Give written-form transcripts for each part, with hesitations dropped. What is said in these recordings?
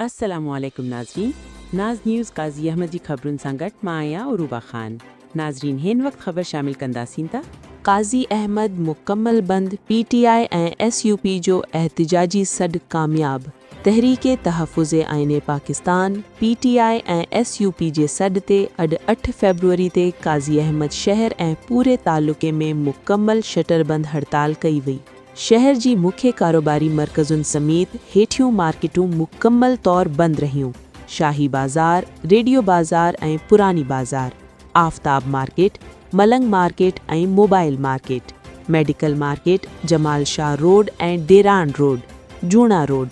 अस्सलामुअलैकुम नाज़रीन। नाज़ न्यूज़ काज़ी अहमद जी खबरुन संगत माया उरूबा खान। नाज़रीन हिन वक्त खबर शामिल कंदासीं था। काज़ी अहमद मुकम्मल बंद, PTI ऐं SUP जो एहतिजाजी सॾ कामयाब। तहरीके तहफ़ुज़े आइने पाकिस्तान PTI ऐं SUP जे सॾ ते अॼु 8 फ़रवरी ते काज़ी अहमद शहर ऐं पूरे तालुक़े में मुकम्मल शटरबंद हड़ताल कई वई। शहर जी मुख्य कारोबारी मरकज़ुनि समेत हेठियूं मार्केटूं मुकम्मल तौर बंदि रहियूं। शाही बाज़ार, रेडियो बाज़ार ऐं पुरानी बाज़ार, आफ़ताब मार्केट, मलंग मार्केट ऐं मोबाइल मार्केट, मेडिकल मार्केट, जमाल शाह रोड ऐं डेरान रोड, जूना रोड।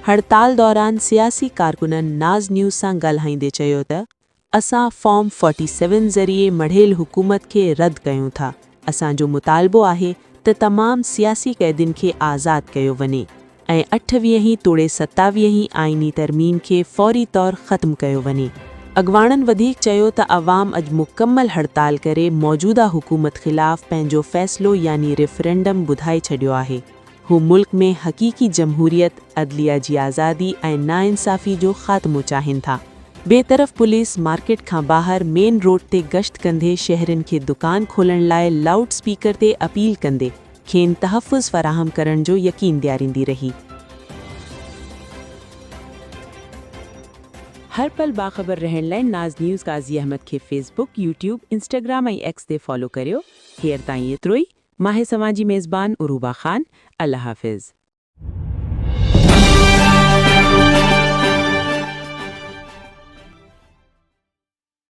हड़ताल दौरान सियासी कारकुननि नाज़ न्यूज़ सां ॻाल्हाईंदे चयो त असां फॉर्म 47 ज़रिए मढ़ियल हुकूमत खे रद्द कयूं था। असांजो मुतालबो आहे त तमाम सियासी क़ैदियुनि खे आज़ाद कयो वञे ऐं 28 तोड़े 27 आइनी तरमीम खे फ़ौरी तौर ख़त्म कयो वञे। अॻवाणनि वधीक चयो त अवाम अॼु मुकम्मल हड़ताल करे मौजूदा हुकूमत ख़िलाफ़ पंहिंजो फ़ैसिलो यानी रेफरेंडम ॿुधाए छॾियो आहे। हू मुल्क में हक़ीक़ी जमहूरियत, अदलिया जी आज़ादी ऐं नाइंसाफ़ी जो ख़ात्मो चाहिनि था। बेतरफ़ पुलिस मार्केट खां ॿाहिरि मेन रोड ते गश्त कंदे शहरनि खे दुकान खोलण लाइ लाउड स्पीकर ते अपील कंदे खेनि तहफ़ुज़ फ़राहम करण जो यकीन ॾियारींदी रही। हर पल बाख़बर रहण लाइ नाज़ न्यूज़ काज़ी अहमद खे फेसबुक, यूट्यूब, इंस्टाग्राम ऐं X ते फॉलो करियो। हेर ताईं एतिरो ई। मां समाजी मेज़बान उरूबा खान। अल्लाह हाफ़िज़।